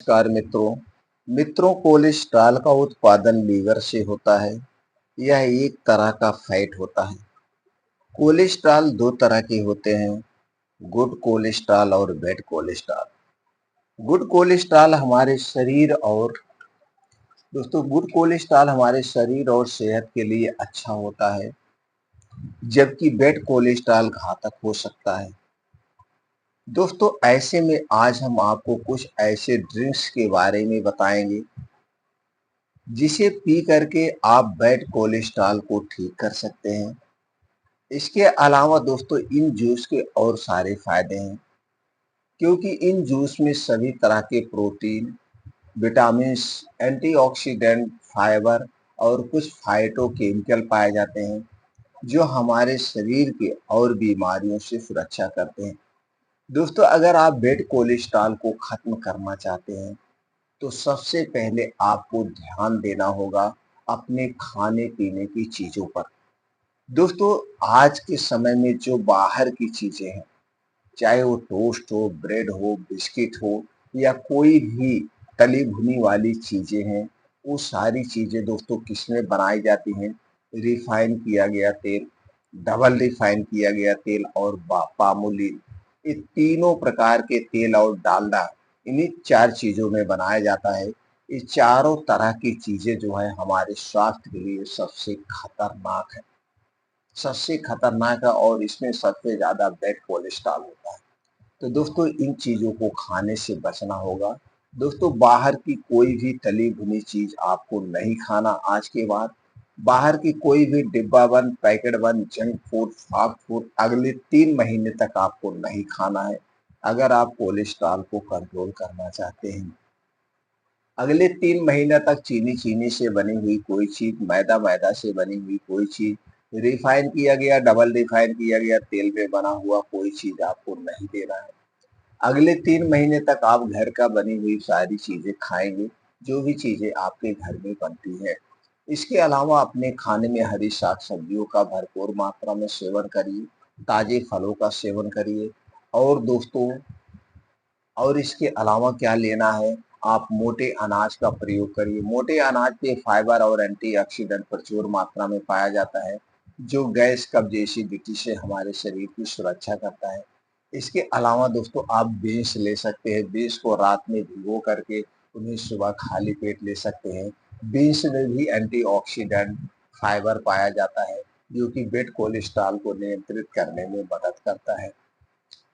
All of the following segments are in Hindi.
नमस्कार मित्रों। कोलेस्ट्रॉल का उत्पादन लीवर से होता है। यह एक तरह का फैट होता है। कोलेस्ट्रॉल दो तरह के होते हैं, गुड कोलेस्ट्रॉल और बैड कोलेस्ट्रॉल। गुड कोलेस्ट्रॉल हमारे शरीर और गुड कोलेस्ट्रॉल हमारे शरीर और सेहत के लिए अच्छा होता है, जबकि बैड कोलेस्ट्रॉल घातक हो सकता है। दोस्तों, ऐसे में आज हम आपको कुछ ऐसे ड्रिंक्स के बारे में बताएंगे जिसे पी करके आप बैड कोलेस्ट्रॉल को ठीक कर सकते हैं। इसके अलावा दोस्तों, इन जूस के और सारे फायदे हैं, क्योंकि इन जूस में सभी तरह के प्रोटीन, विटामिन्स, एंटीऑक्सीडेंट, फाइबर और कुछ फाइटोकेमिकल पाए जाते हैं, जो हमारे शरीर के और बीमारियों से सुरक्षा करते हैं। दोस्तों, अगर आप बैड कोलेस्ट्रॉल को खत्म करना चाहते हैं तो सबसे पहले आपको ध्यान देना होगा अपने खाने पीने की चीजों पर। दोस्तों, आज के समय में जो बाहर की चीजें हैं, चाहे वो टोस्ट हो, ब्रेड हो, बिस्किट हो या कोई भी तली भुनी वाली चीजें हैं, वो सारी चीजें दोस्तों किसमें बनाई जाती हैं? रिफाइन किया गया तेल, डबल रिफाइन किया गया तेल और पामोलिन। ये तीनों प्रकार के तेल और डालडा इन्हीं चार चीजों में बनाया जाता है। ये चारों तरह की चीजें जो है हमारे स्वास्थ्य के लिए सबसे खतरनाक है और इसमें सबसे ज्यादा बैड कोलेस्ट्रॉल होता है। तो दोस्तों, इन चीजों को खाने से बचना होगा। दोस्तों, बाहर की कोई भी तली भुनी चीज आपको नहीं खाना आज के बाद। बाहर की कोई भी डिब्बा बंद, पैकेट बंद, जंक फूड, फास्ट फूड अगले 3 महीने तक आपको नहीं खाना है, अगर आप कोलेस्ट्रॉल को कंट्रोल करना चाहते हैं। अगले 3 महीने तक चीनी चीनी से बनी हुई कोई चीज, मैदा मैदा से बनी हुई कोई चीज, रिफाइन किया गया, डबल रिफाइन किया गया तेल में बना हुआ कोई चीज आपको नहीं देना है। अगले 3 महीने तक आप घर का बनी हुई सारी चीजें खाएंगे, जो भी चीजें आपके घर में बनती है। इसके अलावा अपने खाने में हरी साग सब्जियों का भरपूर मात्रा में सेवन करिए, ताजे फलों का सेवन करिए। और दोस्तों, और इसके अलावा क्या लेना है, आप मोटे अनाज का प्रयोग करिए। मोटे अनाज में फाइबर और एंटीऑक्सीडेंट प्रचुर मात्रा में पाया जाता है, जो गैस, कब्ज, एसिडिटी से हमारे शरीर की सुरक्षा करता है। इसके अलावा दोस्तों, आप बीन्स ले सकते हैं। बीन्स को रात में भिगो करके उन्हें सुबह खाली पेट ले सकते हैं। बीन्स में भी एंटीऑक्सीडेंट, फाइबर पाया जाता है, जो कि बैड कोलेस्ट्रॉल को नियंत्रित करने में मदद करता है।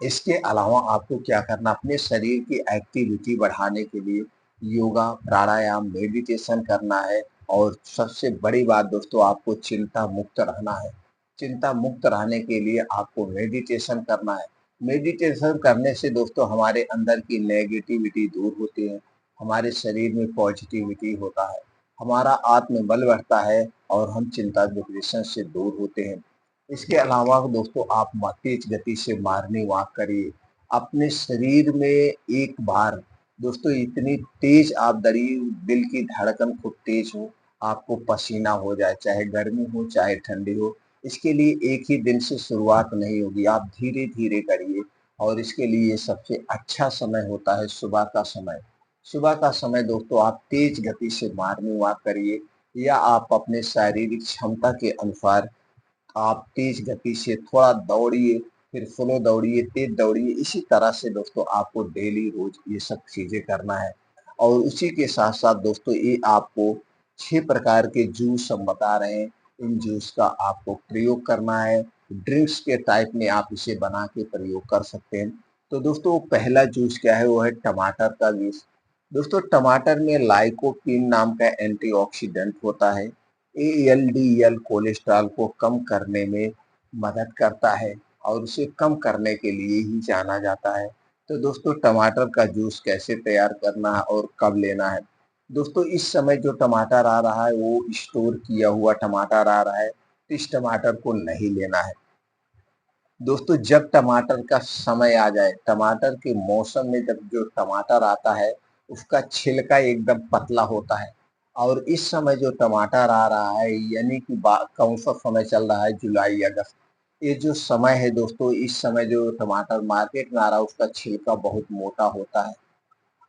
इसके अलावा आपको क्या करना, अपने शरीर की एक्टिविटी बढ़ाने के लिए योगा, प्राणायाम, मेडिटेशन करना है। और सबसे बड़ी बात दोस्तों, आपको चिंता मुक्त रहना है। चिंता मुक्त रहने के लिए आपको मेडिटेशन करना है। मेडिटेशन करने से दोस्तों हमारे अंदर की नेगेटिविटी दूर होती है, हमारे शरीर में पॉजिटिविटी होता है, हमारा आत्मबल बढ़ता है और हम चिंता डिप्रेशन से दूर होते हैं। इसके अलावा दोस्तों, आप तेज गति से मॉर्निंग वॉक करिए। अपने शरीर में एक बार दोस्तों इतनी तेज आप दौड़िए, दिल की धड़कन खूब तेज हो, आपको पसीना हो जाए, चाहे गर्मी हो चाहे ठंडी हो। इसके लिए एक ही दिन से शुरुआत नहीं होगी, आप धीरे धीरे करिए। और इसके लिए सबसे अच्छा समय होता है सुबह का समय। सुबह का समय दोस्तों, आप तेज गति से मॉर्निंग वॉक करिए, या आप अपने शारीरिक क्षमता के अनुसार आप तेज गति से थोड़ा दौड़िए, फिर स्लो दौड़िए, तेज दौड़िए। इसी तरह से दोस्तों आपको डेली रोज ये सब चीजें करना है। और उसी के साथ साथ दोस्तों, ये आपको 6 प्रकार के जूस हम बता रहे हैं, इन जूस का आपको प्रयोग करना है। ड्रिंक्स के टाइप में आप इसे बना के प्रयोग कर सकते हैं। तो दोस्तों, पहला जूस क्या है, वो है टमाटर का जूस। दोस्तों, टमाटर में लाइकोपीन नाम का एंटीऑक्सीडेंट होता है। एलडीएल कोलेस्ट्रॉल को कम करने में मदद करता है और उसे कम करने के लिए ही जाना जाता है। तो दोस्तों, टमाटर का जूस कैसे तैयार करना है और कब लेना है? दोस्तों, इस समय जो टमाटर आ रहा है वो स्टोर किया हुआ टमाटर आ रहा है, तो इस टमाटर को नहीं लेना है। दोस्तों, जब टमाटर का समय आ जाए, टमाटर के मौसम में जब जो टमाटर आता है, उसका छिलका एकदम पतला होता है। और इस समय जो टमाटर आ रहा है, यानी कि कौन सा समय चल रहा है, जुलाई अगस्त, ये जो समय है दोस्तों, इस समय जो टमाटर मार्केट में आ रहा है उसका छिलका बहुत मोटा होता है।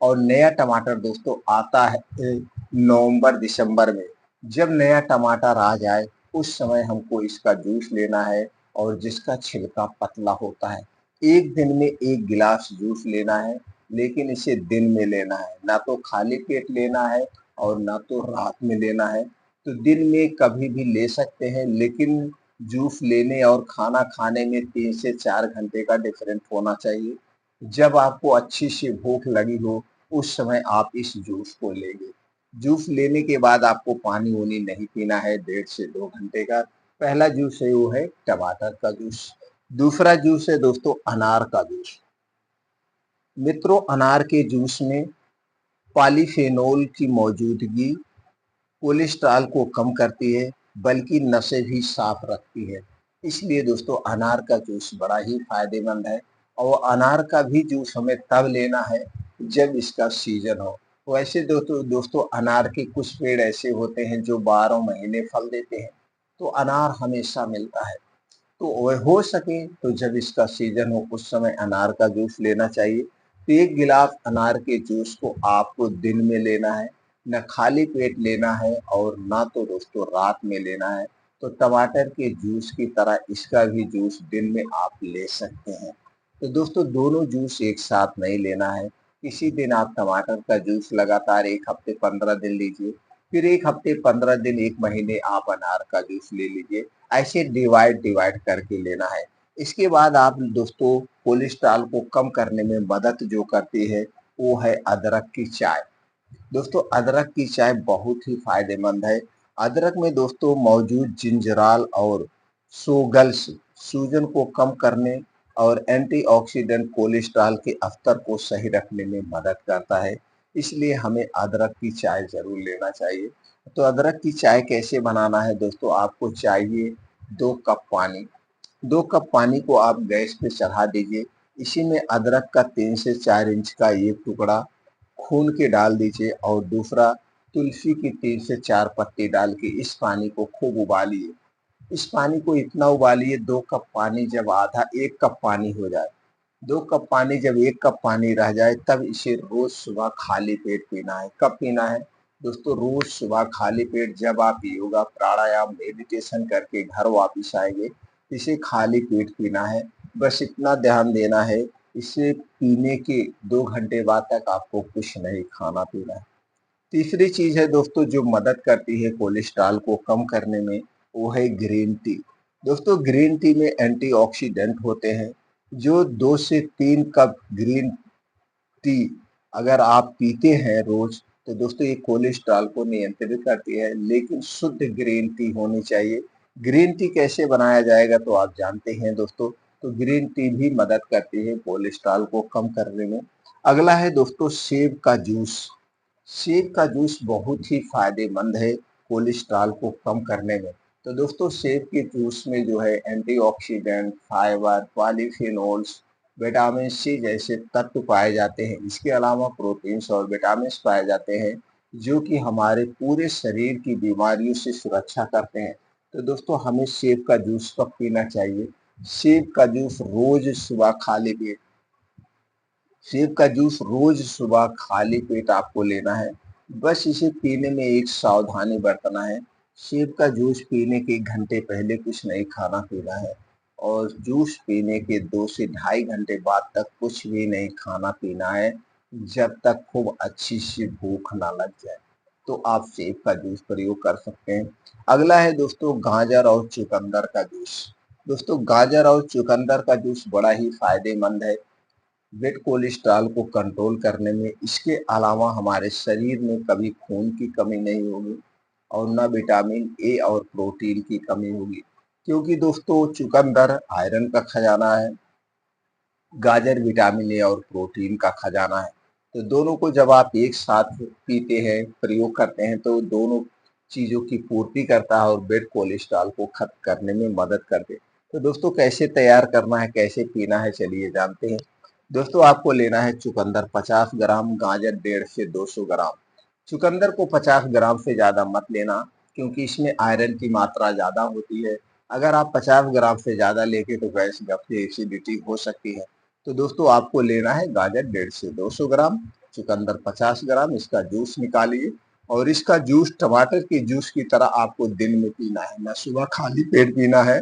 और नया टमाटर दोस्तों आता है नवंबर दिसंबर में। जब नया टमाटर आ जाए उस समय हमको इसका जूस लेना है और जिसका छिलका पतला होता है। एक दिन में 1 गिलास जूस लेना है, लेकिन इसे दिन में लेना है, ना तो खाली पेट लेना है और ना तो रात में लेना है। तो दिन में कभी भी ले सकते हैं, लेकिन जूस लेने और खाना खाने में 3 से 4 घंटे का डिफरेंट होना चाहिए। जब आपको अच्छी सी भूख लगी हो उस समय आप इस जूस को लेंगे। जूस लेने के बाद आपको पानी-वानी नहीं पीना है 1.5 से 2 घंटे का। पहला जूस है वो है टमाटर का जूस। दूसरा जूस है दोस्तों अनार का जूस। मित्रों, अनार के जूस में पॉलीफेनोल की मौजूदगी कोलेस्ट्रॉल को कम करती है, बल्कि नसें भी साफ रखती है। इसलिए दोस्तों अनार का जूस बड़ा ही फायदेमंद है और अनार का भी जूस हमें तब लेना है जब इसका सीजन हो। वैसे दोस्तों अनार के कुछ पेड़ ऐसे होते हैं जो 12 महीने फल देते हैं, तो अनार हमेशा मिलता है। तो वह हो सके तो जब इसका सीजन हो उस समय अनार का जूस लेना चाहिए। तो 1 गिलास अनार के जूस को आपको दिन में लेना है, न खाली पेट लेना है और ना तो दोस्तों रात में लेना है। तो टमाटर के जूस की तरह इसका भी जूस दिन में आप ले सकते हैं। तो दोस्तों दोनों जूस एक साथ नहीं लेना है। किसी दिन आप टमाटर का जूस लगातार 1 हफ्ते 15 दिन लीजिए, फिर 1 हफ्ते 15 दिन 1 महीने आप अनार का जूस ले लीजिए। ऐसे डिवाइड डिवाइड करके लेना है। इसके बाद आप दोस्तों कोलेस्ट्रॉल को कम करने में मदद जो करती है वो है अदरक की चाय। दोस्तों अदरक की चाय बहुत ही फायदेमंद है। अदरक में दोस्तों मौजूद जिंजराल और सोगल्स सूजन को कम करने और एंटीऑक्सीडेंट कोलेस्ट्रॉल के स्तर को सही रखने में मदद करता है। इसलिए हमें अदरक की चाय जरूर लेना चाहिए। तो अदरक की चाय कैसे बनाना है दोस्तों, आपको चाहिए 2 कप पानी। 2 कप पानी को आप गैस पे चढ़ा दीजिए। इसी में अदरक का 3 से 4 इंच का एक टुकड़ा खून के डाल दीजिए और दूसरा तुलसी की 3 से 4 पत्ती डाल के इस पानी को खूब उबालिए। इस पानी को इतना उबालिए 2 कप पानी जब आधा 1 कप पानी हो जाए, 2 कप पानी जब 1 कप पानी रह जाए तब इसे रोज सुबह खाली पेट पीना है। कब पीना है दोस्तों? रोज सुबह खाली पेट जब आप योगा प्राणायाम मेडिटेशन करके घर वापिस आएंगे, इसे खाली पेट पीना है। बस इतना ध्यान देना है, इसे पीने के 2 घंटे बाद तक आपको कुछ नहीं खाना पीना है। तीसरी चीज है दोस्तों जो मदद करती है कोलेस्ट्रॉल को कम करने में, वो है ग्रीन टी। दोस्तों ग्रीन टी में एंटीऑक्सीडेंट होते हैं। जो 2 से 3 कप ग्रीन टी अगर आप पीते हैं रोज, तो दोस्तों ये कोलेस्ट्रॉल को नियंत्रित करती है, लेकिन शुद्ध ग्रीन टी होनी चाहिए। ग्रीन टी कैसे बनाया जाएगा तो आप जानते हैं दोस्तों। तो ग्रीन टी भी मदद करती है कोलेस्ट्रॉल को कम करने में। अगला है दोस्तों सेब का जूस। सेब का जूस बहुत ही फायदेमंद है कोलेस्ट्रॉल को कम करने में। तो दोस्तों सेब के जूस में जो है antioxidant, fibre, polyphenols, vitamin C जैसे तत्व पाए जाते हैं। इसके अलावा प्रोटीन्स और विटामिन पाए जाते हैं जो कि हमारे पूरे शरीर की बीमारियों से सुरक्षा करते हैं। तो दोस्तों हमें सेब का जूस कब पीना चाहिए? सेब का जूस रोज सुबह खाली पेट, सेब का जूस रोज सुबह खाली पेट आपको लेना है। बस इसे पीने में एक सावधानी बरतना है। सेब का जूस पीने के घंटे पहले कुछ नहीं खाना पीना है और जूस पीने के 2 से ढाई घंटे बाद तक कुछ भी नहीं खाना पीना है, जब तक खूब अच्छी सी भूख ना लग जाए। तो आप सेब का जूस प्रयोग कर सकते हैं। अगला है दोस्तों गाजर और चुकंदर का जूस। दोस्तों गाजर और चुकंदर का जूस बड़ा ही फायदेमंद है ब्लड कोलेस्ट्रॉल को कंट्रोल करने में। इसके अलावा हमारे शरीर में कभी खून की कमी नहीं होगी और ना विटामिन ए और प्रोटीन की कमी होगी, क्योंकि दोस्तों चुकंदर आयरन का खजाना है, गाजर विटामिन ए और प्रोटीन का खजाना है। तो दोनों को जब आप एक साथ पीते हैं, प्रयोग करते हैं, तो दोनों चीज़ों की पूर्ति करता है और ब्लड कोलेस्ट्रॉल को खत्म करने में मदद करते हैं। तो दोस्तों कैसे तैयार करना है, कैसे पीना है, चलिए जानते हैं। दोस्तों आपको लेना है चुकंदर 50 ग्राम, गाजर 150 से 200 ग्राम। चुकंदर को 50 ग्राम से ज़्यादा मत लेना, क्योंकि इसमें आयरन की मात्रा ज़्यादा होती है। अगर आप 50 ग्राम से ज़्यादा लेके तो गैस, कब्ज, एसिडिटी हो सकती है। तो दोस्तों आपको लेना है गाजर 150 से 200 ग्राम। चुकंदर 50 ग्राम, इसका जूस निकालिए और इसका जूस टमाटर के जूस की तरह आपको दिन में पीना है, ना सुबह खाली पेट पीना है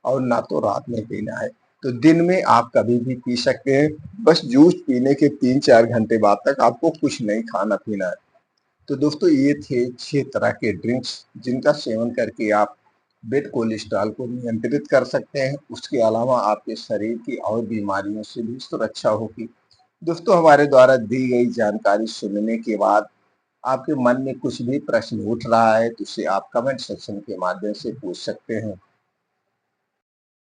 और ना तो रात में पीना है। तो दिन में आप कभी भी पी सकते हैं, बस जूस पीने के 3-4 घंटे बाद तक आपको कुछ नहीं खाना पीना है। तो दोस्तों ये थे 6 तरह के ड्रिंक्स जिनका सेवन करके आप बेड कोलेस्ट्रॉल को नियंत्रित कर सकते हैं। उसके अलावा आपके शरीर की और बीमारियों से भी सुरक्षा होगी। दोस्तों हमारे द्वारा दी गई जानकारी सुनने के बाद आपके मन में कुछ भी प्रश्न उठ रहा है तो उसे आप कमेंट सेक्शन के माध्यम से पूछ सकते हैं।